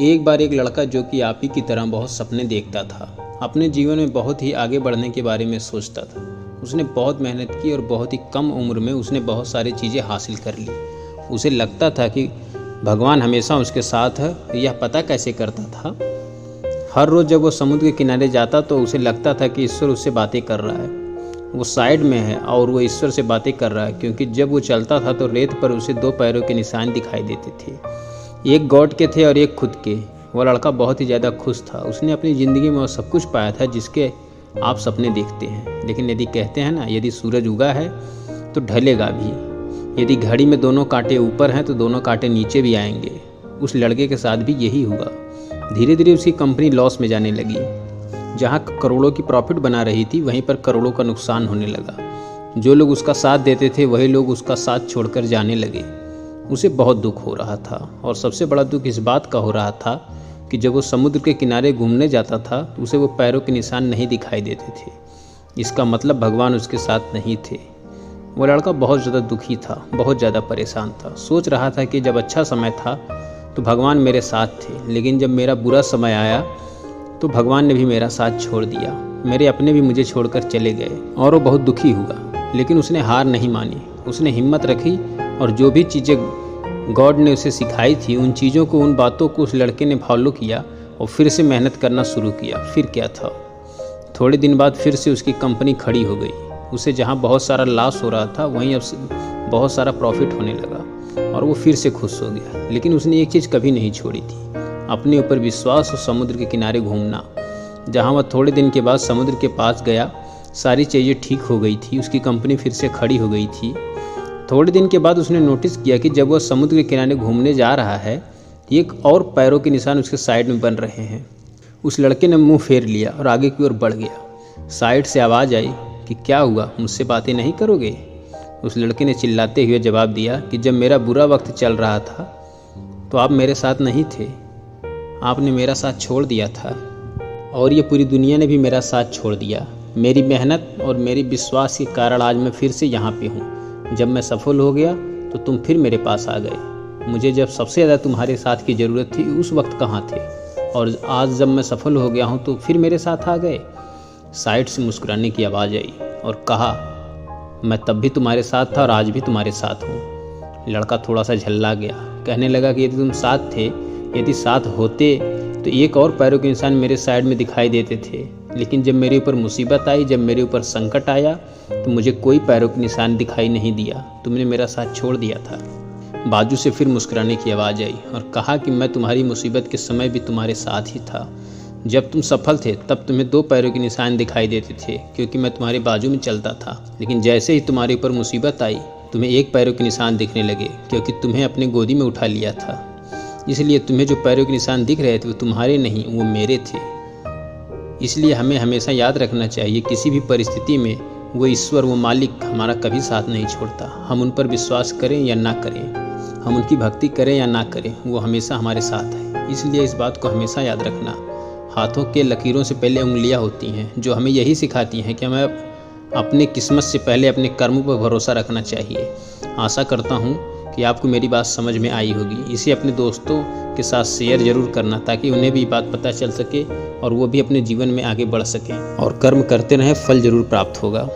एक बार एक लड़का जो कि आप ही की तरह बहुत सपने देखता था, अपने जीवन में बहुत ही आगे बढ़ने के बारे में सोचता था। उसने बहुत मेहनत की और बहुत ही कम उम्र में उसने बहुत सारी चीज़ें हासिल कर ली। उसे लगता था कि भगवान हमेशा उसके साथ है। यह पता कैसे करता था? हर रोज़ जब वो समुद्र के किनारे जाता तो उसे लगता था कि ईश्वर उससे बातें कर रहा है। वो साइड में है और वो ईश्वर से बातें कर रहा है, क्योंकि जब वो चलता था तो रेत पर उसे 2 पैरों के निशान दिखाई देते थे। एक गॉड के थे और एक खुद के। वह लड़का बहुत ही ज़्यादा खुश था। उसने अपनी ज़िंदगी में वो सब कुछ पाया था जिसके आप सपने देखते हैं। लेकिन यदि कहते हैं ना, यदि सूरज उगा है तो ढलेगा भी। यदि घड़ी में दोनों कांटे ऊपर हैं तो दोनों कांटे नीचे भी आएंगे। उस लड़के के साथ भी यही हुआ। धीरे धीरे उसकी कंपनी लॉस में जाने लगी। जहाँ करोड़ों की प्रॉफिट बना रही थी वहीं पर करोड़ों का नुकसान होने लगा। जो लोग उसका साथ देते थे वही लोग उसका साथ छोड़कर जाने लगे। उसे बहुत दुख हो रहा था और सबसे बड़ा दुख इस बात का हो रहा था कि जब वो समुद्र के किनारे घूमने जाता था तो उसे वो पैरों के निशान नहीं दिखाई देते थे। इसका मतलब भगवान उसके साथ नहीं थे। वो लड़का बहुत ज़्यादा दुखी था, बहुत ज़्यादा परेशान था। सोच रहा था कि जब अच्छा समय था तो भगवान मेरे साथ थे, लेकिन जब मेरा बुरा समय आया तो भगवान ने भी मेरा साथ छोड़ दिया। मेरे अपने भी मुझे छोड़कर चले गए और वो बहुत दुखी हुआ। लेकिन उसने हार नहीं मानी। उसने हिम्मत रखी और जो भी चीज़ें गॉड ने उसे सिखाई थी उन चीज़ों को, उन बातों को उस लड़के ने फॉलो किया और फिर से मेहनत करना शुरू किया। फिर क्या था, थोड़े दिन बाद फिर से उसकी कंपनी खड़ी हो गई। उसे जहाँ बहुत सारा लॉस हो रहा था वहीं अब बहुत सारा प्रॉफिट होने लगा और वो फिर से खुश हो गया। लेकिन उसने एक चीज़ कभी नहीं छोड़ी थी, अपने ऊपर विश्वास और समुद्र के किनारे घूमना। जहाँ वह थोड़े दिन के बाद समुद्र के पास गया, सारी चीज़ें ठीक हो गई थी। उसकी कंपनी फिर से खड़ी हो गई थी। थोड़े दिन के बाद उसने नोटिस किया कि जब वह समुद्र के किनारे घूमने जा रहा है, एक और पैरों के निशान उसके साइड में बन रहे हैं। उस लड़के ने मुंह फेर लिया और आगे की ओर बढ़ गया। साइड से आवाज़ आई कि क्या हुआ, मुझसे बातें नहीं करोगे? उस लड़के ने चिल्लाते हुए जवाब दिया कि जब मेरा बुरा वक्त चल रहा था तो आप मेरे साथ नहीं थे। आपने मेरा साथ छोड़ दिया था और ये पूरी दुनिया ने भी मेरा साथ छोड़ दिया। मेरी मेहनत और मेरी विश्वास के कारण आज मैं फिर से यहाँ पे हूँ। जब मैं सफल हो गया तो तुम फिर मेरे पास आ गए। मुझे जब सबसे ज़्यादा तुम्हारे साथ की ज़रूरत थी उस वक्त कहाँ थे, और आज जब मैं सफल हो गया हूँ तो फिर मेरे साथ आ गए। साइड से मुस्कुराने की आवाज़ आई और कहा, मैं तब भी तुम्हारे साथ था और आज भी तुम्हारे साथ हूँ। लड़का थोड़ा सा झल्ला गया, कहने लगा कि यदि तुम साथ थे, यदि साथ होते तो एक और पैरों के निशान मेरे साइड में दिखाई देते थे। लेकिन जब मेरे ऊपर मुसीबत आई, जब मेरे ऊपर संकट आया तो मुझे कोई पैरों के निशान दिखाई नहीं दिया। तुमने मेरा साथ छोड़ दिया था। बाजू से फिर मुस्कुराने की आवाज़ आई और कहा कि मैं तुम्हारी मुसीबत के समय भी तुम्हारे साथ ही था। जब तुम सफल थे तब तुम्हें 2 पैरों के निशान दिखाई देते थे, क्योंकि मैं तुम्हारे बाजू में चलता था। लेकिन जैसे ही तुम्हारे ऊपर मुसीबत आई तुम्हें 1 पैरों के निशान दिखने लगे, क्योंकि तुम्हें अपने गोदी में उठा लिया था। इसलिए तुम्हें जो पैरों के निशान दिख रहे थे वो तुम्हारे नहीं, वो मेरे थे। इसलिए हमें हमेशा याद रखना चाहिए, किसी भी परिस्थिति में वो ईश्वर, वो मालिक हमारा कभी साथ नहीं छोड़ता। हम उन पर विश्वास करें या ना करें, हम उनकी भक्ति करें या ना करें, वो हमेशा हमारे साथ है। इसलिए इस बात को हमेशा याद रखना। हाथों के लकीरों से पहले उंगलियां होती हैं, जो हमें यही सिखाती हैं कि हमें अपनी किस्मत से पहले अपने कर्मों पर भरोसा रखना चाहिए। आशा करता हूँ कि आपको मेरी बात समझ में आई होगी। इसे अपने दोस्तों के साथ शेयर ज़रूर करना, ताकि उन्हें भी बात पता चल सके और वो भी अपने जीवन में आगे बढ़ सकें। और कर्म करते रहें, फल ज़रूर प्राप्त होगा।